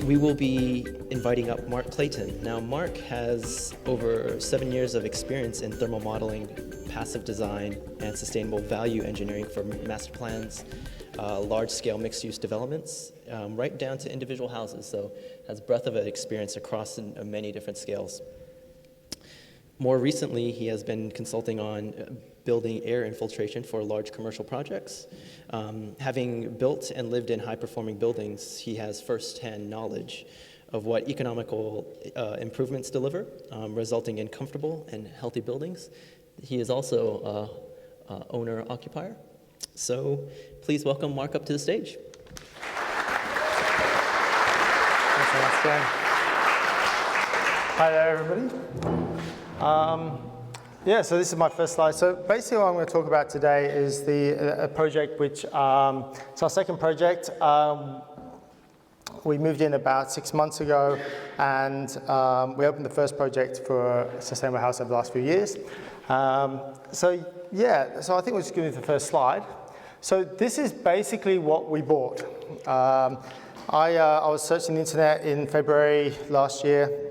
We will be inviting up Mark Clayton. Now, Mark has over 7 years of experience in thermal modeling, passive design, and sustainable value engineering for master plans, large-scale mixed-use developments, right down to individual houses. So has breadth of experience across many different scales. More recently, he has been consulting on building air infiltration for large commercial projects. Having built and lived in high-performing buildings, he has first-hand knowledge of what economical improvements deliver, resulting in comfortable and healthy buildings. He is also an owner-occupier. So please welcome Mark up to the stage. Thanks so much, Dan. Hi there, everybody. Yeah, so this is my first slide. So basically what I'm going to talk about today is a project which, it's our second project. We moved in about 6 months ago, and we opened the first project for a sustainable house over the last few years. So I think we'll just give you the first slide. So this is basically what we bought. I was searching the internet in February last year,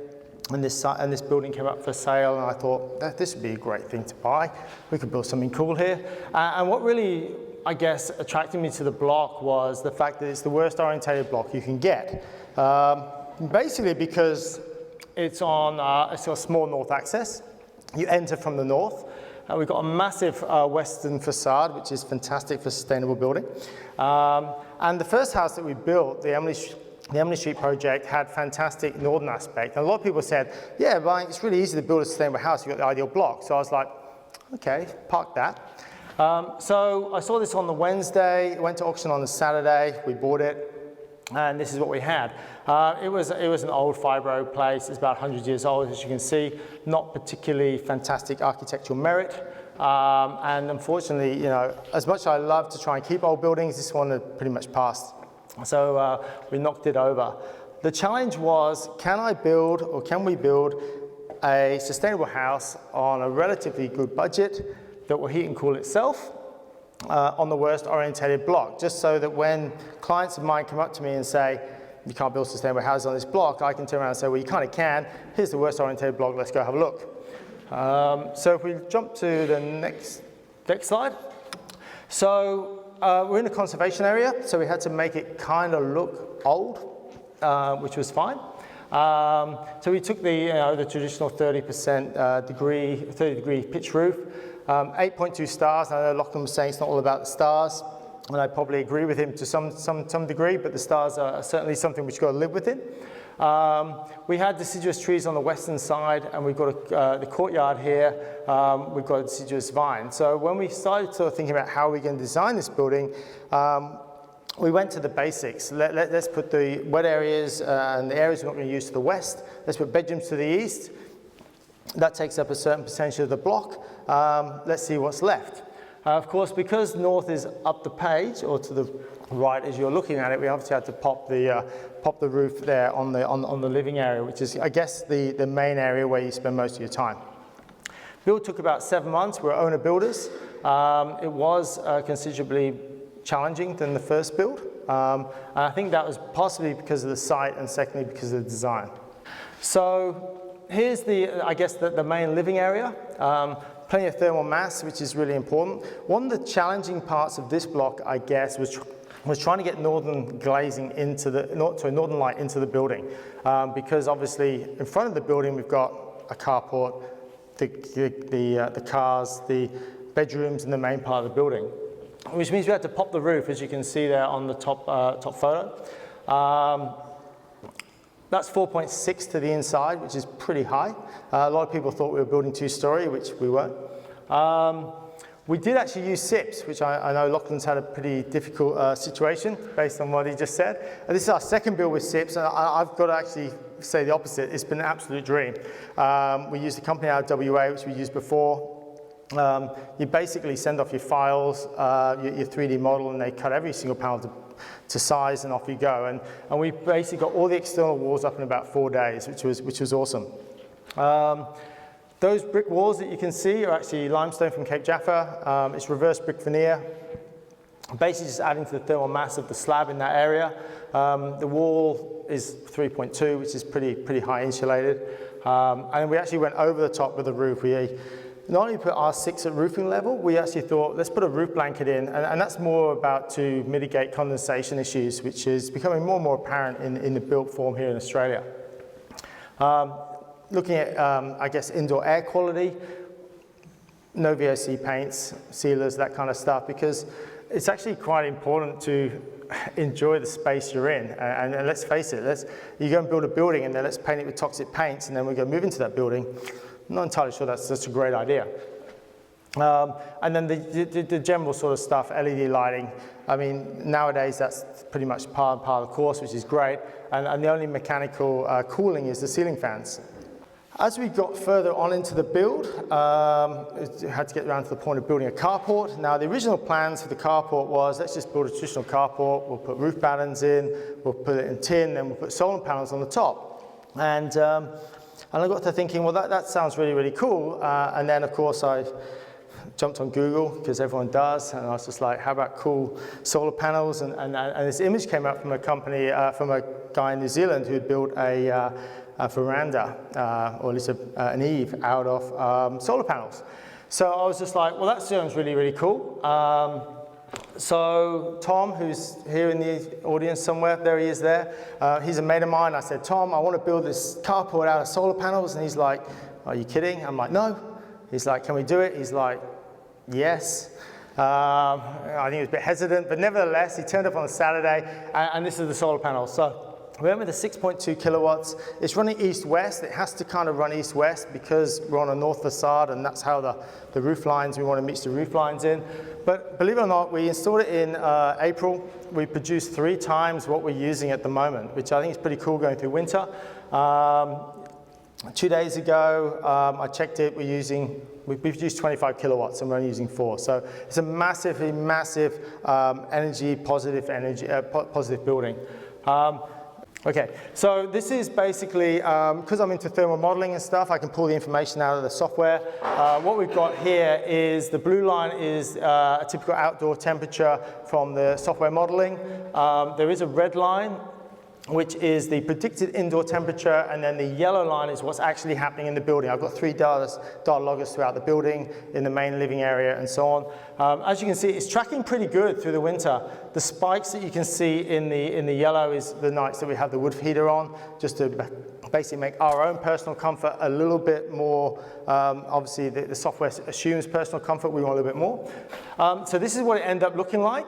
and this building came up for sale, and I thought this would be a great thing to buy. We could build something cool here. And what really, I guess, attracted me to the block was the fact that it's the worst orientated block you can get. Basically because it's on a small north access. You enter from the north. We've got a massive western facade, which is fantastic for sustainable building. And the first house that we built, the Emily Street project, had fantastic northern aspect. And a lot of people said, yeah, but it's really easy to build a sustainable house. You've got the ideal block. So I was like, okay, park that. So I saw this on the Wednesday, went to auction on the Saturday, we bought it, and this is what we had. It was an old fibro place. It's about 100 years old, as you can see. Not particularly fantastic architectural merit. And unfortunately, you know, as much as I love to try and keep old buildings, this one had pretty much passed. So we knocked it over. The challenge was, can we build a sustainable house on a relatively good budget that will heat and cool itself on the worst orientated block, just so that when clients of mine come up to me and say, you can't build sustainable houses on this block, I can turn around and say, well, you kind of can. Here's the worst orientated block, let's go have a look. So if we jump to the next slide. So we're in a conservation area, so we had to make it kind of look old, which was fine. So we took the traditional 30 degree pitch roof, 8.2 stars. I know Lachlan was saying it's not all about the stars, and I probably agree with him to some degree, but the stars are certainly something which you've got to live within. We had deciduous trees on the western side, and we've got the courtyard here. We've got a deciduous vine. So when we started sort of thinking about how we're going to design this building, we went to the basics. Let's put the wet areas and the areas we're not going to use to the west. Let's put bedrooms to the east. That takes up a certain percentage of the block. Let's see what's left. Of course, because north is up the page, or to the right as you're looking at it, we obviously had to pop the roof there on the living area, which is, I guess, the main area where you spend most of your time. Build took about 7 months. We're owner builders. It was considerably challenging than the first build. And I think that was possibly because of the site, and secondly because of the design. So here's I guess the main living area. Plenty of thermal mass, which is really important. One of the challenging parts of this block, I guess, was trying to get northern glazing northern light into the building, because obviously in front of the building we've got a carport, the cars, the bedrooms, and the main part of the building, which means we had to pop the roof, as you can see there on the top photo. That's 4.6 to the inside, which is pretty high. A lot of people thought we were building two-story, which we weren't. We did actually use SIPs, which I know Lachlan's had a pretty difficult situation based on what he just said. And this is our second build with SIPs, and I've got to actually say the opposite. It's been an absolute dream. We used a company out of WA, which we used before. You basically send off your files, your 3D model, and they cut every single panel to size, and off you go. And we basically got all the external walls up in about 4 days, which was awesome. Those brick walls that you can see are actually limestone from Cape Jaffa. It's reverse brick veneer, basically just adding to the thermal mass of the slab in that area. The wall is 3.2, which is pretty high insulated. And we actually went over the top with the roof. We not only put R6 at roofing level, we actually thought, let's put a roof blanket in, and that's more about to mitigate condensation issues, which is becoming more and more apparent in the built form here in Australia. Looking at, I guess, indoor air quality, no VOC paints, sealers, that kind of stuff, because it's actually quite important to enjoy the space you're in. And let's face it, you go and build a building and then let's paint it with toxic paints, and then we go move into that building. I'm not entirely sure that's such a great idea. And then the general sort of stuff, LED lighting. I mean, nowadays that's pretty much part of the course, which is great. And the only mechanical cooling is the ceiling fans. As we got further on into the build, had to get around to the point of building a carport. Now, the original plans for the carport was, let's just build a traditional carport. We'll put roof battens in, we'll put it in tin, then we'll put solar panels on the top. And I got to thinking, well, that sounds really, really cool. And then, of course, I jumped on Google, because everyone does, and I was just like, how about cool solar panels? And this image came up from a company, from a guy in New Zealand who had built a veranda, or at least an eave, out of solar panels. So I was just like, well, that sounds really, really cool. So Tom, who's here in the audience somewhere, there he is there, he's a mate of mine. I said, Tom, I want to build this carport out of solar panels. And he's like, are you kidding? I'm like, no. He's like, can we do it? He's like, yes. I think he was a bit hesitant, but nevertheless, he turned up on a Saturday, and this is the solar panel. So we went with the 6.2 kilowatts. It's running east-west. It has to kind of run east-west because we're on a north facade, and that's how the roof lines, we want to mix the roof lines in. But believe it or not, we installed it in April. We produced 3 times what we're using at the moment, which I think is pretty cool going through winter. 2 days ago, I checked it. We produced 25 kilowatts, and we're only using 4. So it's a massive positive building. Okay, so this is basically, because I'm into thermal modeling and stuff, I can pull the information out of the software. What we've got here is the blue line is a typical outdoor temperature from the software modeling. There is a red line, which is the predicted indoor temperature, and then the yellow line is what's actually happening in the building. I've got 3 data loggers throughout the building, in the main living area, and so on. As you can see, it's tracking pretty good through the winter. The spikes that you can see in the yellow is the nights that we have the wood heater on, just to basically make our own personal comfort a little bit more. Obviously, the software assumes personal comfort. We want a little bit more. So this is what it ended up looking like.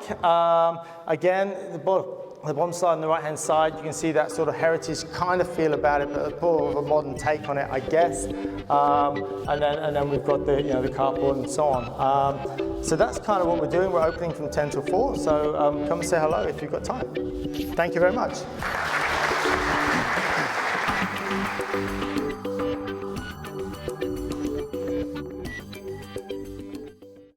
Again, the bottom side and the right-hand side, you can see that sort of heritage kind of feel about it, but more of a modern take on it, I guess. And then we've got the carport and so on. So that's kind of what we're doing. We're opening from 10 till 4, so come and say hello if you've got time. Thank you very much.